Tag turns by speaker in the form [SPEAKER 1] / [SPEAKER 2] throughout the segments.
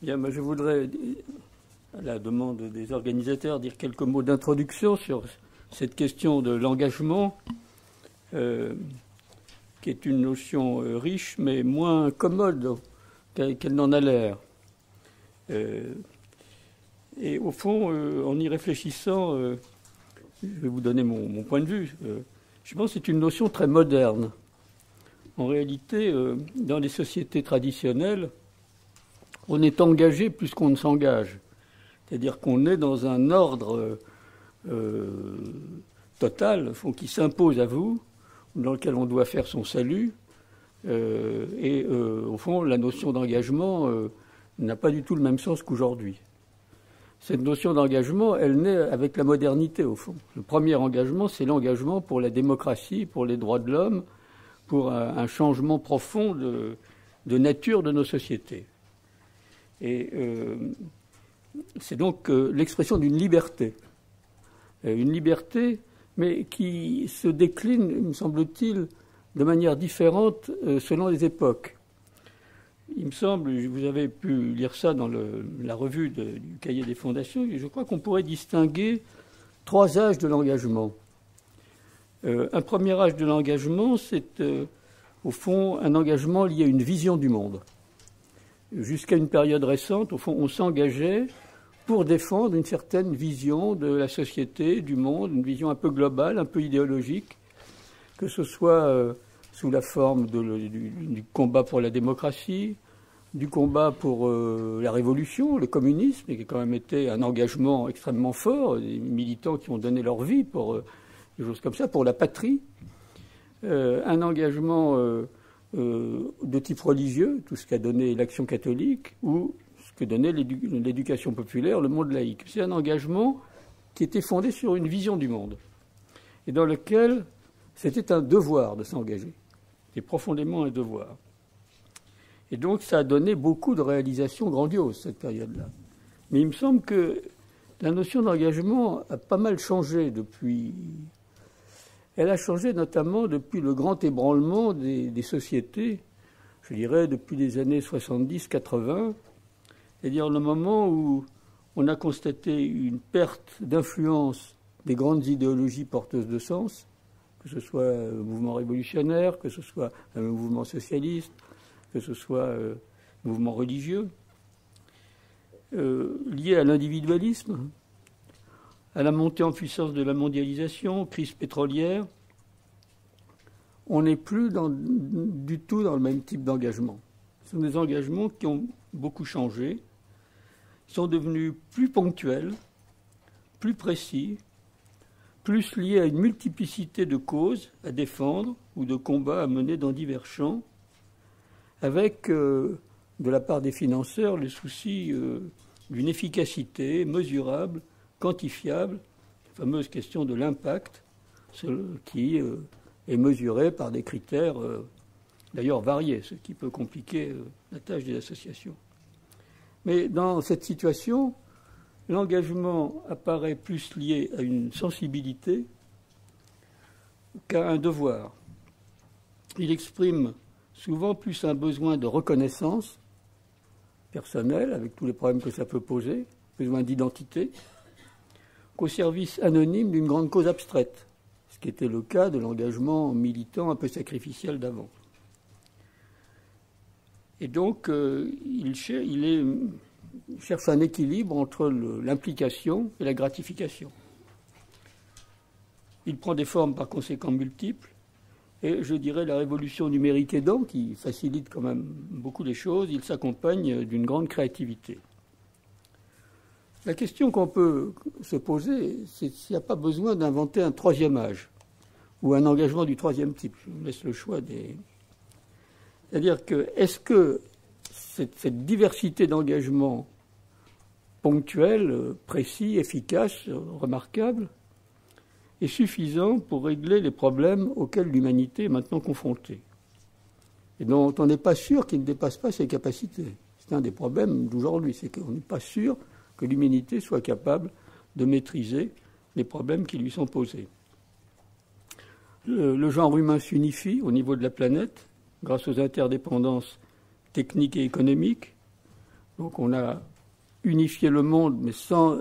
[SPEAKER 1] Bien, je voudrais, à la demande des organisateurs, dire quelques mots d'introduction sur cette question de l'engagement, qui est une notion riche mais moins commode qu'elle n'en a l'air. Et au fond, en y réfléchissant, je vais vous donner mon point de vue. Je pense que c'est une notion très moderne. En réalité, dans les sociétés traditionnelles, on est engagé plus qu'on ne s'engage. C'est-à-dire qu'on est dans un ordre total, qui s'impose à vous, dans lequel on doit faire son salut. Au fond, la notion d'engagement n'a pas du tout le même sens qu'aujourd'hui. Cette notion d'engagement, elle naît avec la modernité, au fond. Le premier engagement, c'est l'engagement pour la démocratie, pour les droits de l'homme, pour un changement profond de nature de nos sociétés. Et c'est donc l'expression d'une liberté. Une liberté, mais qui se décline, me semble-t-il, de manière différente selon les époques. Il me semble, vous avez pu lire ça dans la revue du Cahier des fondations, et je crois qu'on pourrait distinguer 3 âges de l'engagement. Un premier âge de l'engagement, c'est au fond un engagement lié à une vision du monde. Jusqu'à une période récente, au fond, on s'engageait pour défendre une certaine vision de la société, du monde, une vision un peu globale, un peu idéologique, que ce soit sous la forme du combat pour la démocratie, du combat pour la révolution, le communisme, qui a quand même été un engagement extrêmement fort, des militants qui ont donné leur vie pour des choses comme ça, pour la patrie, un engagement de type religieux, tout ce qu'a donné l'Action catholique, ou ce que donnait l'éducation populaire, le monde laïque. C'est un engagement qui était fondé sur une vision du monde, et dans lequel c'était un devoir de s'engager. C'était profondément un devoir. Et donc ça a donné beaucoup de réalisations grandioses, cette période-là. Mais il me semble que la notion d'engagement a pas mal changé depuis. Elle a changé notamment depuis le grand ébranlement des sociétés, je dirais depuis les années 70-80, c'est-à-dire le moment où on a constaté une perte d'influence des grandes idéologies porteuses de sens, que ce soit le mouvement révolutionnaire, que ce soit le mouvement socialiste, que ce soit le mouvement religieux, lié à l'individualisme, à la montée en puissance de la mondialisation, crise pétrolière. On n'est plus du tout dans le même type d'engagement. Ce sont des engagements qui ont beaucoup changé, sont devenus plus ponctuels, plus précis, plus liés à une multiplicité de causes à défendre ou de combats à mener dans divers champs, avec, de la part des financeurs, le souci d'une efficacité mesurable, quantifiable, la fameuse question de l'impact, qui est mesurée par des critères d'ailleurs variés, ce qui peut compliquer la tâche des associations. Mais dans cette situation, l'engagement apparaît plus lié à une sensibilité qu'à un devoir. Il exprime souvent plus un besoin de reconnaissance personnelle, avec tous les problèmes que ça peut poser, besoin d'identité, qu'au service anonyme d'une grande cause abstraite, ce qui était le cas de l'engagement militant un peu sacrificiel d'avant. Et donc, il cherche un équilibre entre l'implication et la gratification. Il prend des formes par conséquent multiples, et je dirais la révolution numérique aidant, qui facilite quand même beaucoup les choses, il s'accompagne d'une grande créativité. La question qu'on peut se poser, c'est s'il n'y a pas besoin d'inventer un 3e âge, ou un engagement du 3e type. Je vous laisse le choix des... C'est-à-dire que, est-ce que cette diversité d'engagement ponctuel, précis, efficace, remarquable, est suffisant pour régler les problèmes auxquels l'humanité est maintenant confrontée, et dont on n'est pas sûr qu'il ne dépasse pas ses capacités. C'est un des problèmes d'aujourd'hui, c'est qu'on n'est pas sûr que l'humanité soit capable de maîtriser les problèmes qui lui sont posés. Le genre humain s'unifie au niveau de la planète grâce aux interdépendances techniques et économiques. Donc on a unifié le monde, mais sans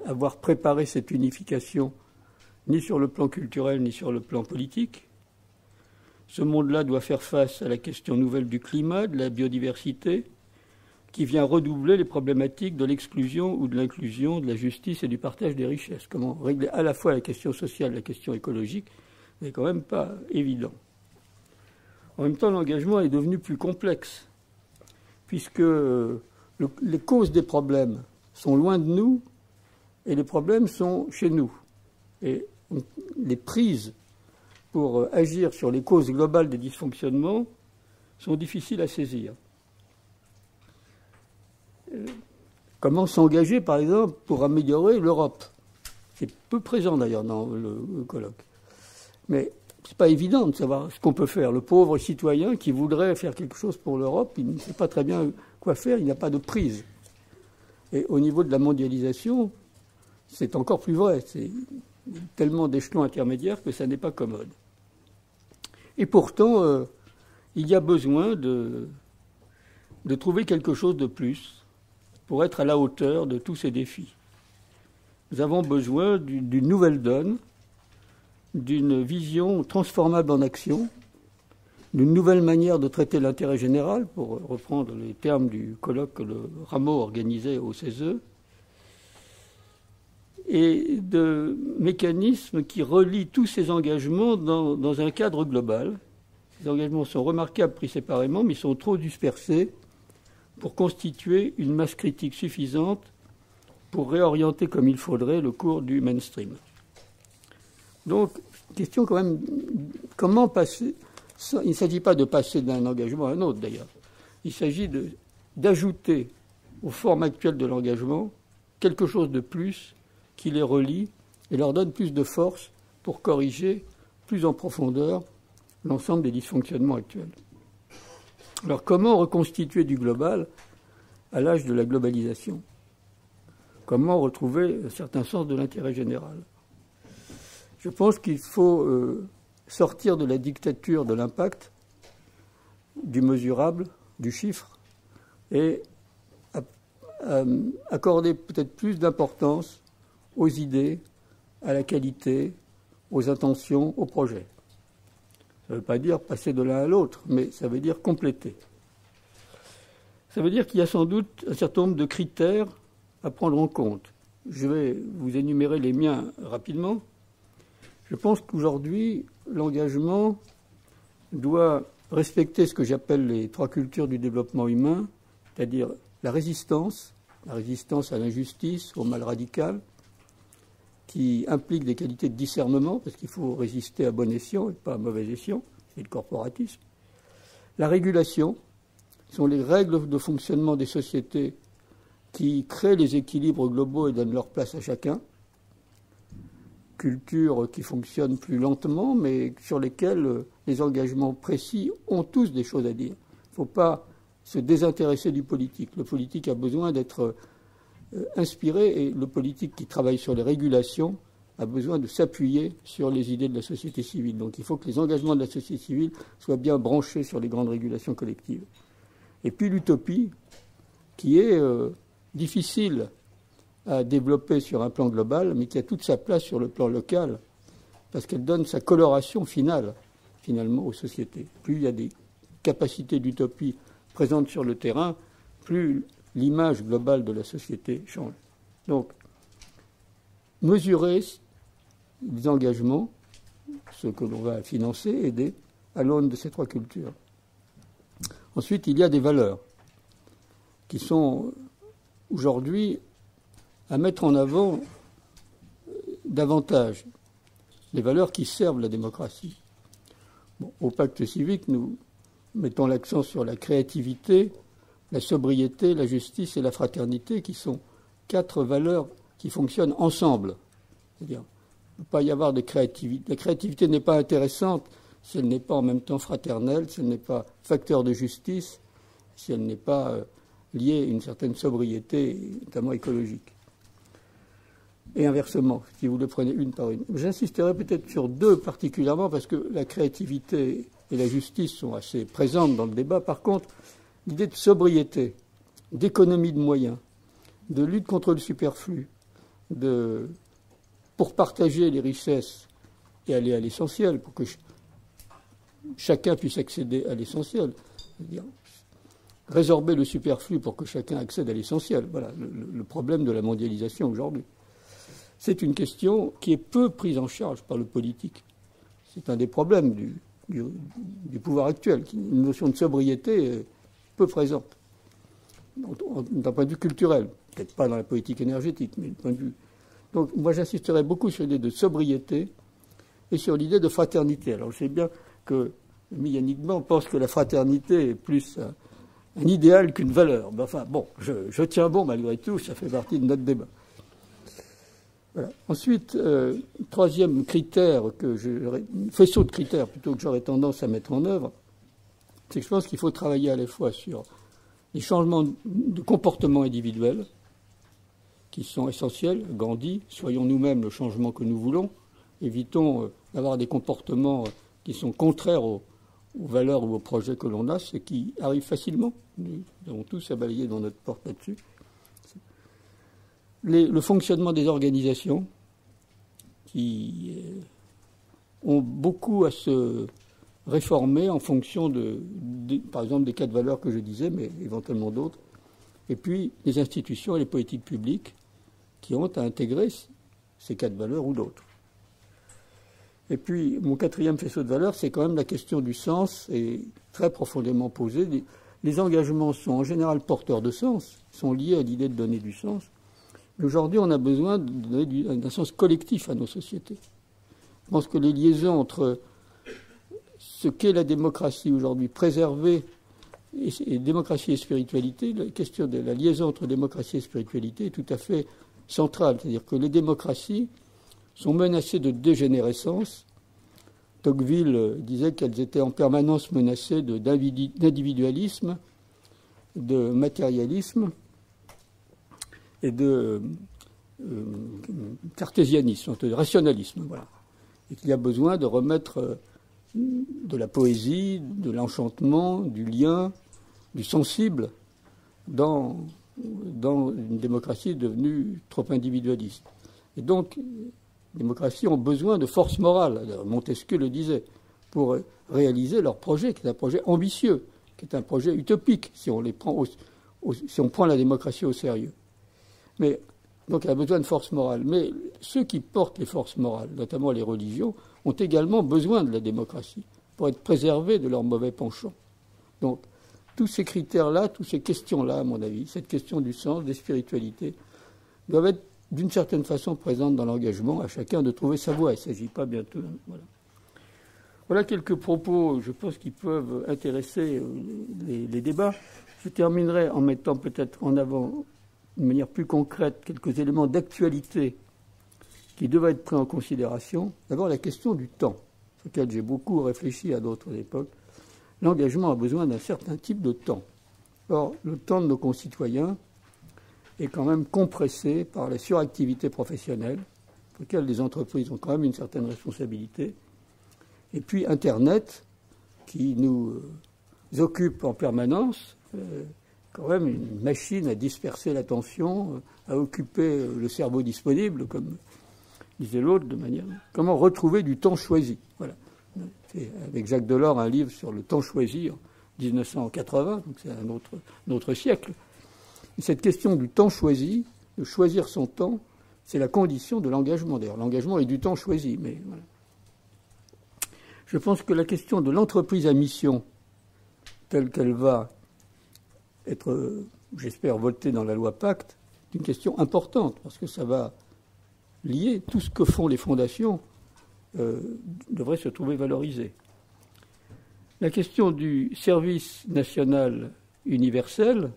[SPEAKER 1] avoir préparé cette unification ni sur le plan culturel, ni sur le plan politique. Ce monde-là doit faire face à la question nouvelle du climat, de la biodiversité, qui vient redoubler les problématiques de l'exclusion ou de l'inclusion, de la justice et du partage des richesses. Comment régler à la fois la question sociale et la question écologique n'est quand même pas évident. En même temps, l'engagement est devenu plus complexe, puisque les causes des problèmes sont loin de nous et les problèmes sont chez nous. Et les prises pour agir sur les causes globales des dysfonctionnements sont difficiles à saisir. Comment s'engager, par exemple, pour améliorer l'Europe? C'est peu présent, d'ailleurs, dans le colloque. Mais ce n'est pas évident de savoir ce qu'on peut faire. Le pauvre citoyen qui voudrait faire quelque chose pour l'Europe, il ne sait pas très bien quoi faire, il n'a pas de prise. Et au niveau de la mondialisation, c'est encore plus vrai. C'est tellement d'échelons intermédiaires que ça n'est pas commode. Et pourtant, il y a besoin de trouver quelque chose de plus pour être à la hauteur de tous ces défis. Nous avons besoin d'une nouvelle donne, d'une vision transformable en action, d'une nouvelle manière de traiter l'intérêt général, pour reprendre les termes du colloque que le Rameau organisait au CESE, et de mécanismes qui relient tous ces engagements dans un cadre global. Ces engagements sont remarquables pris séparément, mais ils sont trop dispersés pour constituer une masse critique suffisante pour réorienter comme il faudrait le cours du mainstream. Donc, question quand même, comment passer? Il ne s'agit pas de passer d'un engagement à un autre, d'ailleurs. Il s'agit d'ajouter aux formes actuelles de l'engagement quelque chose de plus qui les relie et leur donne plus de force pour corriger plus en profondeur l'ensemble des dysfonctionnements actuels. Alors, comment reconstituer du global à l'âge de la globalisation? Comment retrouver un certain sens de l'intérêt général? Je pense qu'il faut sortir de la dictature de l'impact, du mesurable, du chiffre, et accorder peut-être plus d'importance aux idées, à la qualité, aux intentions, aux projets. Ça ne veut pas dire passer de l'un à l'autre, mais ça veut dire compléter. Ça veut dire qu'il y a sans doute un certain nombre de critères à prendre en compte. Je vais vous énumérer les miens rapidement. Je pense qu'aujourd'hui, l'engagement doit respecter ce que j'appelle les 3 cultures du développement humain, c'est-à-dire la résistance à l'injustice, au mal radical, qui implique des qualités de discernement, parce qu'il faut résister à bon escient et pas à mauvais escient, c'est le corporatisme. La régulation sont les règles de fonctionnement des sociétés qui créent les équilibres globaux et donnent leur place à chacun. Cultures qui fonctionnent plus lentement, mais sur lesquelles les engagements précis ont tous des choses à dire. Il ne faut pas se désintéresser du politique. Le politique a besoin d'être inspiré, et le politique qui travaille sur les régulations a besoin de s'appuyer sur les idées de la société civile. Donc il faut que les engagements de la société civile soient bien branchés sur les grandes régulations collectives. Et puis l'utopie, qui est difficile à développer sur un plan global, mais qui a toute sa place sur le plan local, parce qu'elle donne sa coloration finale, finalement, aux sociétés. Plus il y a des capacités d'utopie présentes sur le terrain, plus l'image globale de la société change. Donc, mesurer les engagements, ce que l'on va financer, aider, à l'aune de ces 3 cultures. Ensuite, il y a des valeurs qui sont aujourd'hui à mettre en avant davantage, les valeurs qui servent la démocratie. Bon, au pacte civique, nous mettons l'accent sur la créativité, la sobriété, la justice et la fraternité, qui sont 4 valeurs qui fonctionnent ensemble. C'est-à-dire, il ne peut pas y avoir de créativité. La créativité n'est pas intéressante si elle n'est pas en même temps fraternelle, si elle n'est pas facteur de justice, si elle n'est pas liée à une certaine sobriété, notamment écologique. Et inversement, si vous le prenez une par une. J'insisterai peut-être sur 2 particulièrement, parce que la créativité et la justice sont assez présentes dans le débat. Par contre, l'idée de sobriété, d'économie de moyens, de lutte contre le superflu, pour partager les richesses et aller à l'essentiel, pour que chacun puisse accéder à l'essentiel, c'est-à-dire résorber le superflu pour que chacun accède à l'essentiel. Voilà le problème de la mondialisation aujourd'hui. C'est une question qui est peu prise en charge par le politique. C'est un des problèmes du pouvoir actuel. Une notion de sobriété est peu présente, d'un point de vue culturel. Peut-être pas dans la politique énergétique, mais d'un point de vue. Donc moi j'insisterai beaucoup sur l'idée de sobriété et sur l'idée de fraternité. Alors je sais bien que mécaniquement on pense que la fraternité est plus un idéal qu'une valeur. Mais enfin bon, je tiens bon malgré tout, ça fait partie de notre débat. Voilà. Ensuite, troisième critère, faisceau de critères plutôt que j'aurais tendance à mettre en œuvre, c'est que je pense qu'il faut travailler à la fois sur les changements de comportement individuel qui sont essentiels. Gandhi, soyons nous-mêmes le changement que nous voulons, évitons d'avoir des comportements qui sont contraires aux valeurs ou aux projets que l'on a, ce qui arrive facilement. Nous avons tous à balayer dans notre porte là-dessus. Le fonctionnement des organisations qui ont beaucoup à se réformer en fonction par exemple, des cas de valeurs que je disais, mais éventuellement d'autres. Et puis, les institutions et les politiques publiques qui ont à intégrer ces cas de valeurs ou d'autres. Et puis, mon quatrième faisceau de valeurs, c'est quand même la question du sens, et très profondément posée. Les engagements sont en général porteurs de sens, sont liés à l'idée de donner du sens. Mais aujourd'hui, on a besoin de donner d'un sens collectif à nos sociétés. Je pense que les liaisons entre ce qu'est la démocratie aujourd'hui, préserver et démocratie et spiritualité, la question de la liaison entre démocratie et spiritualité est tout à fait centrale. C'est-à-dire que les démocraties sont menacées de dégénérescence. Tocqueville disait qu'elles étaient en permanence menacées d'individualisme, de matérialisme et de cartésianisme, de rationalisme. Voilà. Et qu'il y a besoin de remettre de la poésie, de l'enchantement, du lien, du sensible dans une démocratie devenue trop individualiste. Et donc, les démocraties ont besoin de force morale, Montesquieu le disait, pour réaliser leur projet, qui est un projet ambitieux, qui est un projet utopique, si on prend la démocratie au sérieux. Mais, donc, elle a besoin de force morale. Mais ceux qui portent les forces morales, notamment les religions, ont également besoin de la démocratie pour être préservés de leurs mauvais penchants. Donc, tous ces critères-là, toutes ces questions-là, à mon avis, cette question du sens, des spiritualités, doivent être d'une certaine façon présentes dans l'engagement, à chacun de trouver sa voie. Il ne s'agit pas bientôt. Voilà quelques propos, je pense, qui peuvent intéresser les débats. Je terminerai en mettant peut-être en avant, de manière plus concrète, quelques éléments d'actualité qui devraient être pris en considération. D'abord, la question du temps, sur lequel j'ai beaucoup réfléchi à d'autres époques. L'engagement a besoin d'un certain type de temps. Or, le temps de nos concitoyens est quand même compressé par la suractivité professionnelle, pour laquelle les entreprises ont quand même une certaine responsabilité. Et puis Internet, qui nous occupe en permanence, quand même une machine à disperser l'attention, à occuper le cerveau disponible, comme disait l'autre, de manière. Comment retrouver du temps choisi? Voilà. C'est avec Jacques Delors un livre sur le temps choisi en 1980, donc c'est un autre siècle. Et cette question du temps choisi, de choisir son temps, c'est la condition de l'engagement. D'ailleurs, l'engagement est du temps choisi, mais voilà. Je pense que la question de l'entreprise à mission, telle qu'elle va être, j'espère, votée dans la loi Pacte, est une question importante, parce que ça va lier tout ce que font les fondations devrait se trouver valorisé. La question du service national universel,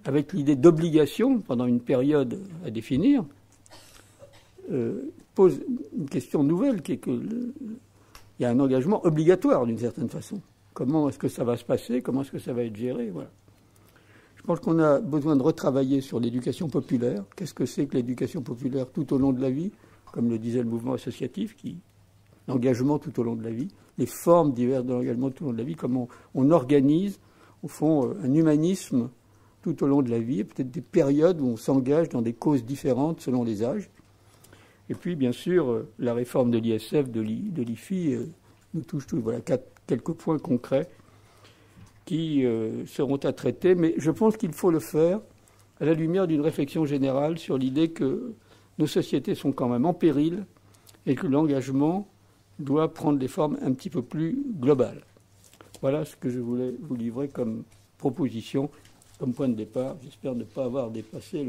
[SPEAKER 1] avec l'idée d'obligation pendant une période à définir, pose une question nouvelle, qui est qu'il y a un engagement obligatoire d'une certaine façon. Comment est-ce que ça va se passer? Comment est-ce que ça va être géré? Voilà. Je pense qu'on a besoin de retravailler sur l'éducation populaire. Qu'est-ce que c'est que l'éducation populaire tout au long de la vie, comme le disait le mouvement associatif, l'engagement tout au long de la vie, les formes diverses de l'engagement tout au long de la vie, comment on organise, au fond, un humanisme tout au long de la vie, et peut-être des périodes où on s'engage dans des causes différentes selon les âges. Et puis, bien sûr, la réforme de l'ISF, de l'IFI, nous touche tous. Voilà quelques points concrets qui seront à traiter, mais je pense qu'il faut le faire à la lumière d'une réflexion générale sur l'idée que nos sociétés sont quand même en péril et que l'engagement doit prendre des formes un petit peu plus globales. Voilà ce que je voulais vous livrer comme proposition, comme point de départ. J'espère ne pas avoir dépassé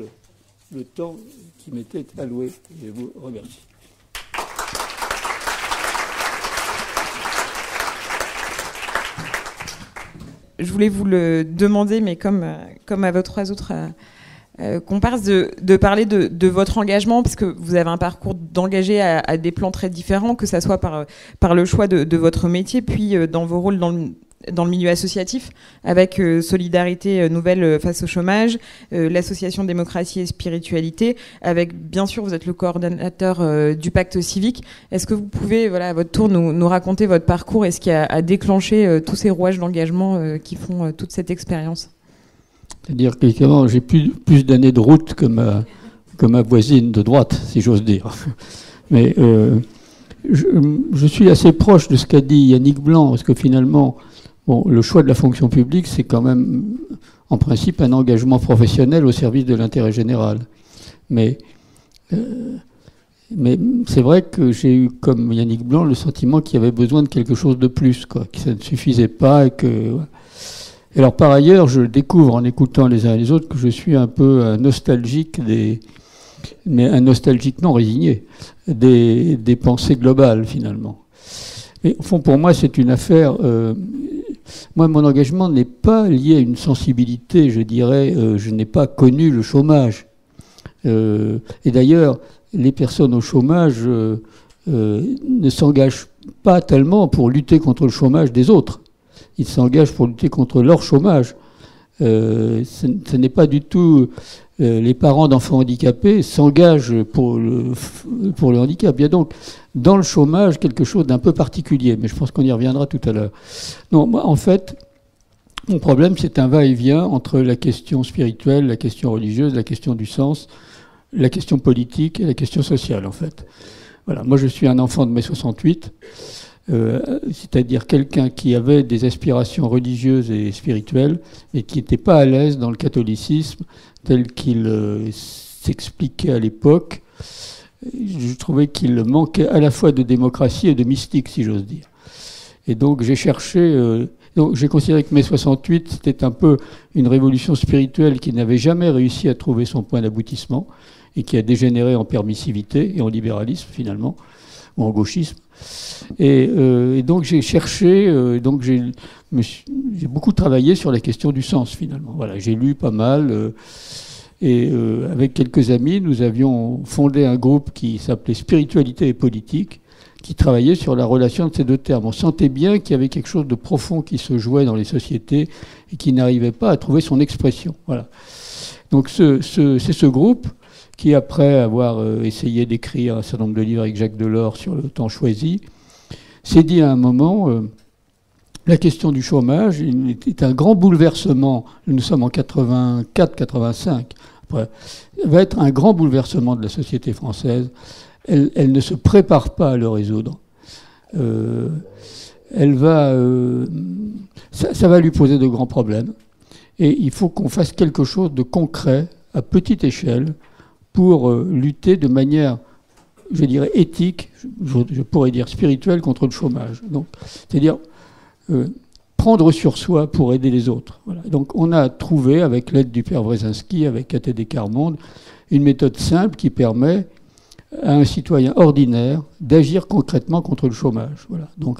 [SPEAKER 1] le temps qui m'était alloué. Je vous remercie.
[SPEAKER 2] Je voulais vous le demander, mais comme à vos trois autres comparses, de parler de votre engagement, parce que vous avez un parcours d'engagé à des plans très différents, que ça soit par le choix de votre métier, puis dans vos rôles dans le milieu associatif, avec Solidarité Nouvelle face au chômage, l'association Démocratie et Spiritualité, avec, bien sûr, vous êtes le coordonnateur du pacte civique. Est-ce que vous pouvez, à votre tour, nous raconter votre parcours et ce qui a déclenché tous ces rouages d'engagement qui font toute cette expérience?
[SPEAKER 1] C'est-à-dire qu'évidemment, j'ai plus d'années de route que ma voisine de droite, si j'ose dire. Mais je suis assez proche de ce qu'a dit Yannick Blanc, parce que finalement, le choix de la fonction publique, c'est quand même, en principe, un engagement professionnel au service de l'intérêt général. Mais c'est vrai que j'ai eu, comme Yannick Blanc, le sentiment qu'il y avait besoin de quelque chose de plus, que ça ne suffisait pas. Et alors, par ailleurs, je découvre, en écoutant les uns et les autres, que je suis un peu un nostalgique mais un nostalgique non résigné, des pensées globales, finalement. Mais au fond, pour moi, c'est une affaire... moi, mon engagement n'est pas lié à une sensibilité, je dirais. Je n'ai pas connu le chômage. Et d'ailleurs, les personnes au chômage ne s'engagent pas tellement pour lutter contre le chômage des autres. Ils s'engagent pour lutter contre leur chômage. Ce n'est pas du tout... les parents d'enfants handicapés s'engagent pour le handicap. Il y a donc dans le chômage quelque chose d'un peu particulier, mais je pense qu'on y reviendra tout à l'heure. Non, moi, en fait, mon problème, c'est un va-et-vient entre la question spirituelle, la question religieuse, la question du sens, la question politique et la question sociale, en fait. Voilà, moi, je suis un enfant de mai 68, c'est-à-dire quelqu'un qui avait des aspirations religieuses et spirituelles, mais qui n'était pas à l'aise dans le catholicisme tel qu'il s'expliquait à l'époque. Je trouvais qu'il manquait à la fois de démocratie et de mystique, si j'ose dire. Et donc j'ai cherché... donc j'ai considéré que mai 68, c'était un peu une révolution spirituelle qui n'avait jamais réussi à trouver son point d'aboutissement et qui a dégénéré en permissivité et en libéralisme, finalement, ou en gauchisme. Et donc j'ai cherché... donc j'ai beaucoup travaillé sur la question du sens, finalement. Voilà, j'ai lu pas mal... Et avec quelques amis, nous avions fondé un groupe qui s'appelait Spiritualité et Politique, qui travaillait sur la relation de ces deux termes. On sentait bien qu'il y avait quelque chose de profond qui se jouait dans les sociétés et qui n'arrivait pas à trouver son expression. Voilà. Donc c'est ce groupe qui, après avoir essayé d'écrire un certain nombre de livres avec Jacques Delors sur le temps choisi, s'est dit à un moment... la question du chômage est un grand bouleversement. Nous sommes en 84-85. Va être un grand bouleversement de la société française. Elle ne se prépare pas à le résoudre. Ça va lui poser de grands problèmes. Et il faut qu'on fasse quelque chose de concret, à petite échelle, pour lutter de manière, je dirais, éthique, je pourrais dire spirituelle, contre le chômage. Donc, c'est-à-dire... prendre sur soi pour aider les autres. Voilà. Donc on a trouvé, avec l'aide du père Wresinski, avec ATD Carmonde, une méthode simple qui permet à un citoyen ordinaire d'agir concrètement contre le chômage. Voilà. Donc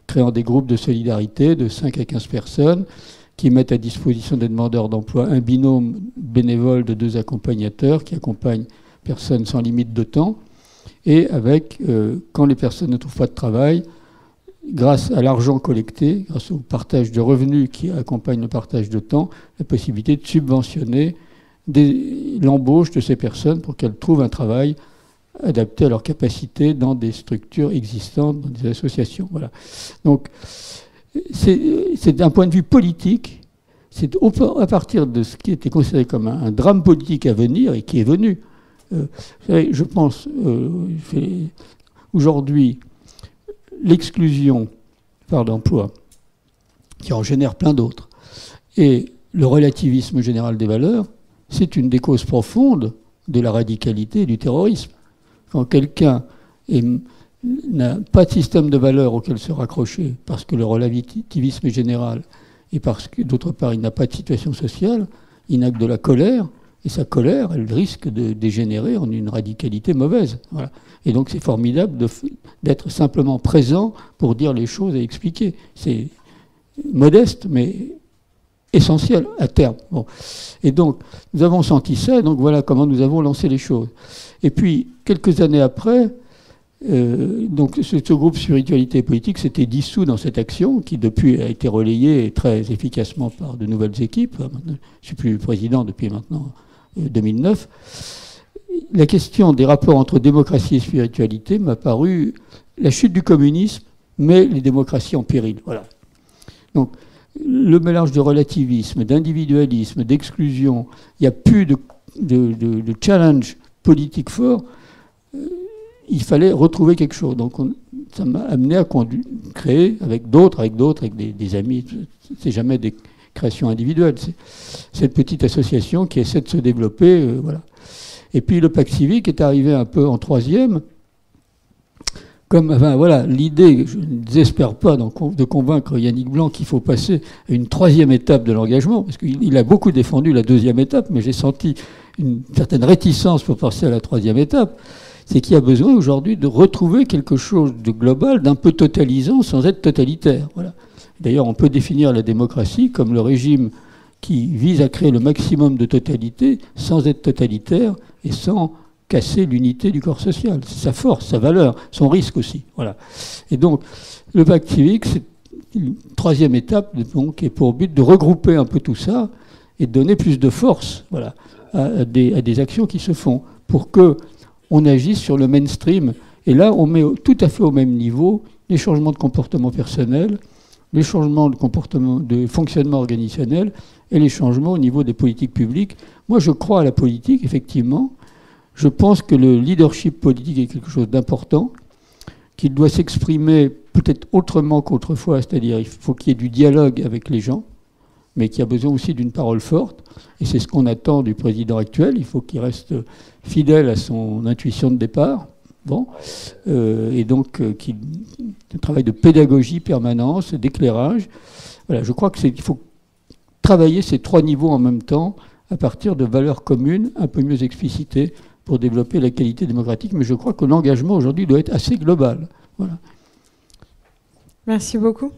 [SPEAKER 1] créant des groupes de solidarité de 5 à 15 personnes qui mettent à disposition des demandeurs d'emploi un binôme bénévole de 2 accompagnateurs qui accompagnent personnes sans limite de temps, et avec, quand les personnes ne trouvent pas de travail, grâce à l'argent collecté, grâce au partage de revenus qui accompagne le partage de temps, la possibilité de subventionner l'embauche de ces personnes pour qu'elles trouvent un travail adapté à leurs capacités dans des structures existantes, dans des associations. Voilà. Donc, c'est d'un point de vue politique, c'est à partir de ce qui était considéré comme un drame politique à venir et qui est venu. Vous savez, je pense, aujourd'hui, l'exclusion par l'emploi, qui en génère plein d'autres, et le relativisme général des valeurs, c'est une des causes profondes de la radicalité et du terrorisme. Quand quelqu'un n'a pas de système de valeurs auquel se raccrocher, parce que le relativisme est général, et parce que, d'autre part, il n'a pas de situation sociale, il n'a que de la colère, et sa colère, elle risque de dégénérer en une radicalité mauvaise. Voilà. Et donc c'est formidable d'être simplement présent pour dire les choses et expliquer. C'est modeste, mais essentiel à terme. Bon. Et donc, nous avons senti ça, et donc voilà comment nous avons lancé les choses. Et puis, quelques années après, donc ce groupe Spiritualité et Politique s'était dissous dans cette action, qui depuis a été relayée très efficacement par de nouvelles équipes. Je ne suis plus président depuis maintenant 2009. La question des rapports entre démocratie et spiritualité m'a paru la chute du communisme, mais les démocraties en péril. Voilà. Donc, le mélange de relativisme, d'individualisme, d'exclusion, il n'y a plus de challenge politique fort. Il fallait retrouver quelque chose. Donc ça m'a amené à créer avec d'autres, avec des amis. C'est jamais des créations individuelles. C'est cette petite association qui essaie de se développer. Voilà. Et puis le Pacte civique est arrivé un peu en troisième. Voilà, l'idée, je ne désespère pas de convaincre Yannick Blanc qu'il faut passer à une troisième étape de l'engagement, parce qu'il a beaucoup défendu la deuxième étape, mais j'ai senti une certaine réticence pour passer à la troisième étape. C'est qu'il y a besoin aujourd'hui de retrouver quelque chose de global, d'un peu totalisant, sans être totalitaire. Voilà. D'ailleurs, on peut définir la démocratie comme le régime qui vise à créer le maximum de totalité, sans être totalitaire et sans casser l'unité du corps social. C'est sa force, sa valeur, son risque aussi. Voilà. Et donc, le pacte civique, c'est une troisième étape donc, qui est pour but de regrouper un peu tout ça et de donner plus de force voilà, à des actions qui se font pour qu'on agisse sur le mainstream. Et là, on met tout à fait au même niveau les changements de comportement personnel, les changements de fonctionnement organisationnel et les changements au niveau des politiques publiques. Moi, je crois à la politique, effectivement. Je pense que le leadership politique est quelque chose d'important, qu'il doit s'exprimer peut-être autrement qu'autrefois, c'est-à-dire il faut qu'il y ait du dialogue avec les gens, mais qu'il y a besoin aussi d'une parole forte, et c'est ce qu'on attend du président actuel. Il faut qu'il reste fidèle à son intuition de départ, bon, et donc qu'il travaille de pédagogie permanente, d'éclairage. Voilà, je crois qu'il faut travailler ces trois niveaux en même temps, à partir de valeurs communes un peu mieux explicitées, pour développer la qualité démocratique, mais je crois que l'engagement aujourd'hui doit être assez global. Voilà.
[SPEAKER 2] Merci beaucoup.